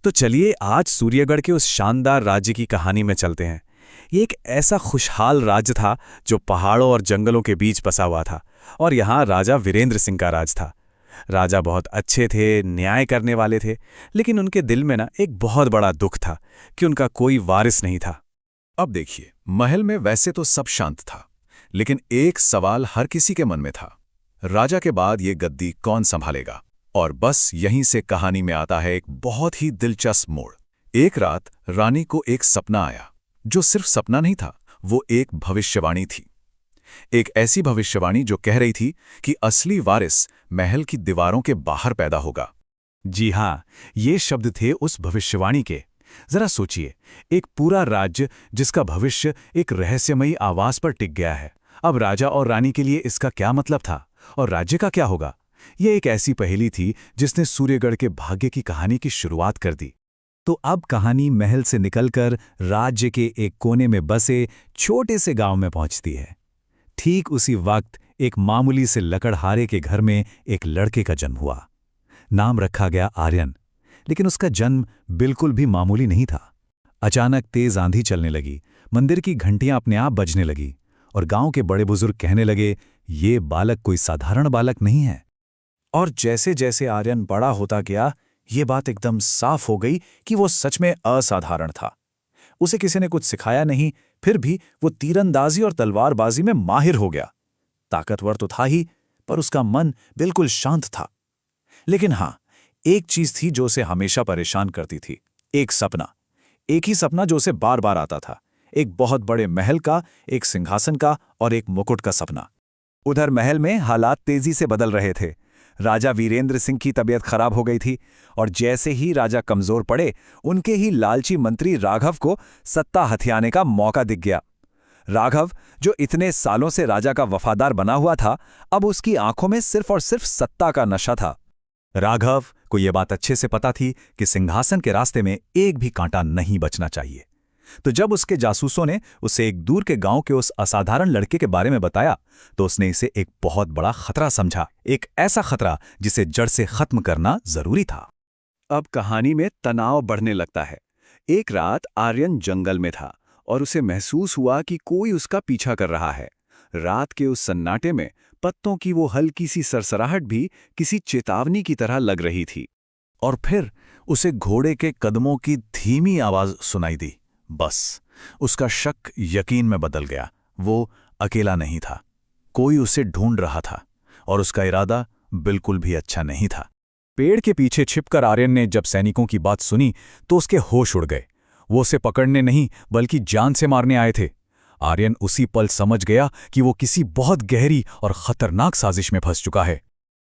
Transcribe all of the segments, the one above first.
तो चलिए आज सूर्यगढ़ के उस शानदार राज्य की कहानी में चलते हैं। ये एक ऐसा खुशहाल राज्य था जो पहाड़ों और जंगलों के बीच बसा हुआ था और यहाँ राजा वीरेंद्र सिंह का राज था। राजा बहुत अच्छे थे, न्याय करने वाले थे, लेकिन उनके दिल में ना एक बहुत बड़ा दुख था कि उनका कोई वारिस नहीं था। अब देखिए, महल में वैसे तो सब शांत था, लेकिन एक सवाल हर किसी के मन में था। राजा के बाद ये गद्दी कौन संभालेगा? और बस यहीं से कहानी में आता है एक बहुत ही दिलचस्प मोड़। एक रात रानी को एक सपना आया, जो सिर्फ सपना नहीं था, वो एक भविष्यवाणी थी। एक ऐसी भविष्यवाणी जो कह रही थी कि असली वारिस महल की दीवारों के बाहर पैदा होगा। जी हाँ, ये शब्द थे उस भविष्यवाणी के। जरा सोचिए, एक पूरा राज्य जिसका भविष्य एक रहस्यमयी आवाज पर टिक गया है। अब राजा और रानी के लिए इसका क्या मतलब था और राज्य का क्या होगा? यह एक ऐसी पहेली थी जिसने सूर्यगढ़ के भाग्य की कहानी की शुरुआत कर दी। तो अब कहानी महल से निकलकर राज्य के एक कोने में बसे छोटे से गांव में पहुंचती है। ठीक उसी वक्त एक मामूली से लकड़हारे के घर में एक लड़के का जन्म हुआ। नाम रखा गया आर्यन, लेकिन उसका जन्म बिल्कुल भी मामूली नहीं था। अचानक तेज आंधी चलने लगी, मंदिर की घंटियां अपने आप बजने लगी और गांव के बड़े बुजुर्ग कहने लगे, ये बालक कोई साधारण बालक नहीं है। और जैसे जैसे आर्यन बड़ा होता गया, ये बात एकदम साफ हो गई कि वो सच में असाधारण था। उसे किसी ने कुछ सिखाया नहीं, फिर भी वो तीरंदाजी और तलवारबाजी में माहिर हो गया। ताकतवर तो था ही, पर उसका मन बिल्कुल शांत था। लेकिन हाँ, एक चीज थी जो उसे हमेशा परेशान करती थी। एक सपना, एक ही सपना जो उसे बार बार आता था। एक बहुत बड़े महल का, एक सिंहासन का और एक मुकुट का सपना। उधर महल में हालात तेजी से बदल रहे थे। राजा वीरेंद्र सिंह की तबीयत खराब हो गई थी और जैसे ही राजा कमजोर पड़े, उनके ही लालची मंत्री राघव को सत्ता हथियाने का मौका दिख गया। राघव, जो इतने सालों से राजा का वफादार बना हुआ था, अब उसकी आंखों में सिर्फ और सिर्फ सत्ता का नशा था। राघव को यह बात अच्छे से पता थी कि सिंहासन के रास्ते में एक भी कांटा नहीं बचना चाहिए। तो जब उसके जासूसों ने उसे एक दूर के गांव के उस असाधारण लड़के के बारे में बताया, तो उसने इसे एक बहुत बड़ा खतरा समझा। एक ऐसा खतरा जिसे जड़ से खत्म करना जरूरी था। अब कहानी में तनाव बढ़ने लगता है। एक रात आर्यन जंगल में था और उसे महसूस हुआ कि कोई उसका पीछा कर रहा है। रात के उस सन्नाटे में पत्तों की वो हल्की सी सरसराहट भी किसी चेतावनी की तरह लग रही थी। और फिर उसे घोड़े के कदमों की धीमी आवाज सुनाई दी। बस उसका शक यकीन में बदल गया। वो अकेला नहीं था, कोई उसे ढूंढ रहा था और उसका इरादा बिल्कुल भी अच्छा नहीं था। पेड़ के पीछे छिपकर आर्यन ने जब सैनिकों की बात सुनी तो उसके होश उड़ गए। वो उसे पकड़ने नहीं बल्कि जान से मारने आए थे। आर्यन उसी पल समझ गया कि वो किसी बहुत गहरी और खतरनाक साजिश में फंस चुका है।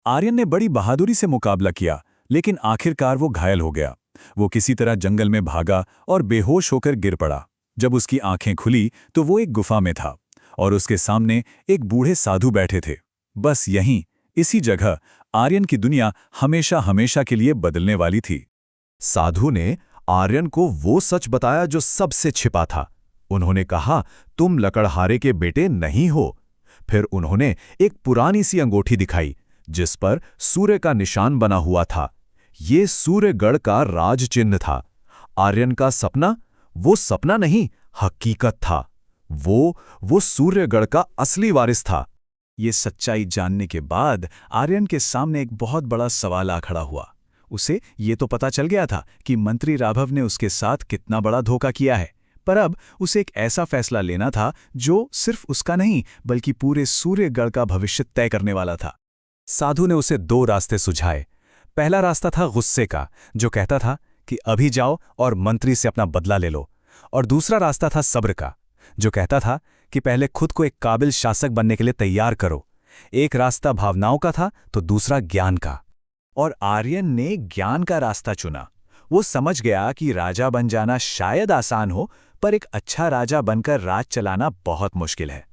आर्यन ने बड़ी बहादुरी से मुकाबला किया, लेकिन आखिरकार वो घायल हो गया। वो किसी तरह जंगल में भागा और बेहोश होकर गिर पड़ा। जब उसकी आंखें खुली तो वो एक गुफा में था और उसके सामने एक बूढ़े साधु बैठे थे। बस यहीं, इसी जगह आर्यन की दुनिया हमेशा हमेशा के लिए बदलने वाली थी। साधु ने आर्यन को वो सच बताया जो सबसे छिपा था। उन्होंने कहा, तुम लकड़हारे के बेटे नहीं हो। फिर उन्होंने एक पुरानी सी अंगूठी दिखाई जिस पर सूर्य का निशान बना हुआ था। ये सूर्यगढ़ का राज चिन्ह था। आर्यन का सपना वो सपना नहीं, हकीकत था। वो सूर्यगढ़ का असली वारिस था। ये सच्चाई जानने के बाद आर्यन के सामने एक बहुत बड़ा सवाल आ खड़ा हुआ। उसे ये तो पता चल गया था कि मंत्री राघव ने उसके साथ कितना बड़ा धोखा किया है, पर अब उसे एक ऐसा फैसला लेना था जो सिर्फ उसका नहीं बल्कि पूरे सूर्यगढ़ का भविष्य तय करने वाला था। साधु ने उसे दो रास्ते सुझाए। पहला रास्ता था गुस्से का, जो कहता था कि अभी जाओ और मंत्री से अपना बदला ले लो। और दूसरा रास्ता था सब्र का, जो कहता था कि पहले खुद को एक काबिल शासक बनने के लिए तैयार करो। एक रास्ता भावनाओं का था तो दूसरा ज्ञान का। और आर्यन ने ज्ञान का रास्ता चुना। वो समझ गया कि राजा बन जाना शायद आसान हो, पर एक अच्छा राजा बनकर राज चलाना बहुत मुश्किल है।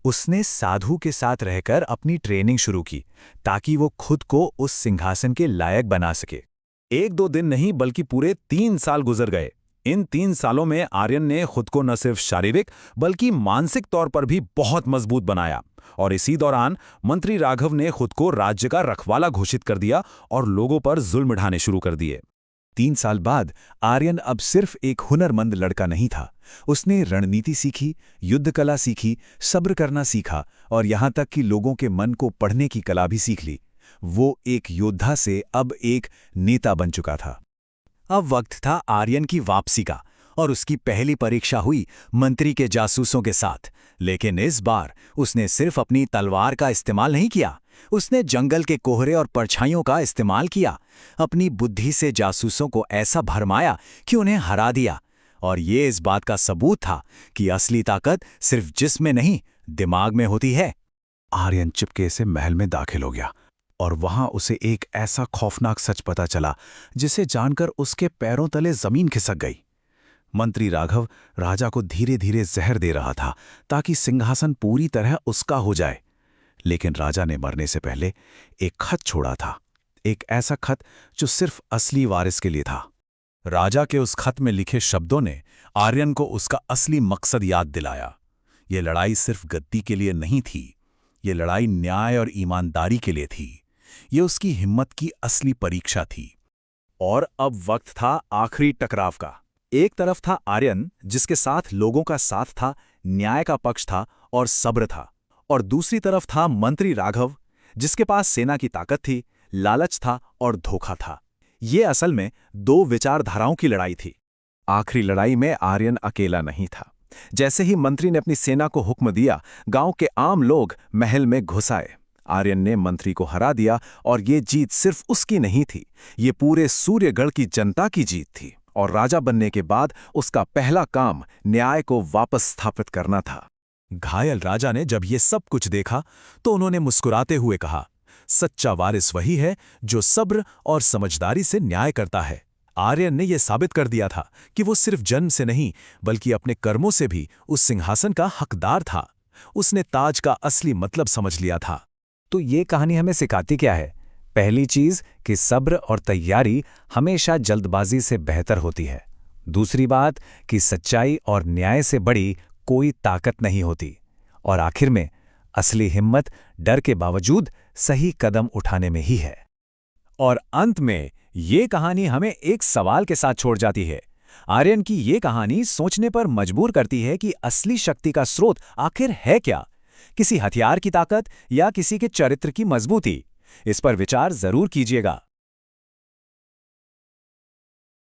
उसने साधु के साथ रहकर अपनी ट्रेनिंग शुरू की ताकि वो खुद को उस सिंहासन के लायक बना सके। 1-2 दिन नहीं बल्कि पूरे 3 साल गुजर गए। इन 3 सालों में आर्यन ने खुद को न सिर्फ शारीरिक बल्कि मानसिक तौर पर भी बहुत मजबूत बनाया। और इसी दौरान मंत्री राघव ने खुद को राज्य का रखवाला घोषित कर दिया और लोगों पर जुल्म ढाने शुरू कर दिए। 3 साल बाद आर्यन अब सिर्फ एक हुनरमंद लड़का नहीं था। उसने रणनीति सीखी, युद्ध कला सीखी, सब्र करना सीखा और यहाँ तक कि लोगों के मन को पढ़ने की कला भी सीख ली। वो एक योद्धा से अब एक नेता बन चुका था। अब वक्त था आर्यन की वापसी का और उसकी पहली परीक्षा हुई मंत्री के जासूसों के साथ। लेकिन इस बार उसने सिर्फ अपनी तलवार का इस्तेमाल नहीं किया, उसने जंगल के कोहरे और परछाइयों का इस्तेमाल किया। अपनी बुद्धि से जासूसों को ऐसा भरमाया कि उन्हें हरा दिया। और ये इस बात का सबूत था कि असली ताकत सिर्फ जिस्म में नहीं, दिमाग में होती है। आर्यन चुपके से महल में दाखिल हो गया और वहां उसे एक ऐसा खौफनाक सच पता चला जिसे जानकर उसके पैरों तले जमीन खिसक गई। मंत्री राघव राजा को धीरे धीरे जहर दे रहा था ताकि सिंहासन पूरी तरह उसका हो जाए। लेकिन राजा ने मरने से पहले एक खत छोड़ा था, एक ऐसा खत जो सिर्फ असली वारिस के लिए था। राजा के उस खत में लिखे शब्दों ने आर्यन को उसका असली मकसद याद दिलाया। ये लड़ाई सिर्फ गद्दी के लिए नहीं थी, ये लड़ाई न्याय और ईमानदारी के लिए थी। ये उसकी हिम्मत की असली परीक्षा थी। और अब वक्त था आखिरी टकराव का। एक तरफ था आर्यन, जिसके साथ लोगों का साथ था, न्याय का पक्ष था और सब्र था। और दूसरी तरफ था मंत्री राघव, जिसके पास सेना की ताकत थी, लालच था और धोखा था। ये असल में दो विचारधाराओं की लड़ाई थी। आखिरी लड़ाई में आर्यन अकेला नहीं था। जैसे ही मंत्री ने अपनी सेना को हुक्म दिया, गांव के आम लोग महल में घुस आए। आर्यन ने मंत्री को हरा दिया और ये जीत सिर्फ उसकी नहीं थी, ये पूरे सूर्यगढ़ की जनता की जीत थी। और राजा बनने के बाद उसका पहला काम न्याय को वापस स्थापित करना था। घायल राजा ने जब ये सब कुछ देखा तो उन्होंने मुस्कुराते हुए कहा, सच्चा वारिस वही है जो सब्र और समझदारी से न्याय करता है। आर्यन ने यह साबित कर दिया था कि वो सिर्फ जन्म से नहीं बल्कि अपने कर्मों से भी उस सिंहासन का हकदार था। उसने ताज का असली मतलब समझ लिया था। तो ये कहानी हमें सिखाती क्या है? पहली चीज कि सब्र और तैयारी हमेशा जल्दबाजी से बेहतर होती है। दूसरी बात कि सच्चाई और न्याय से बड़ी कोई ताकत नहीं होती। और आखिर में असली हिम्मत डर के बावजूद सही कदम उठाने में ही है। और अंत में ये कहानी हमें एक सवाल के साथ छोड़ जाती है। आर्यन की ये कहानी सोचने पर मजबूर करती है कि असली शक्ति का स्रोत आखिर है क्या? किसी हथियार की ताकत या किसी के चरित्र की मजबूती? इस पर विचार जरूर कीजिएगा।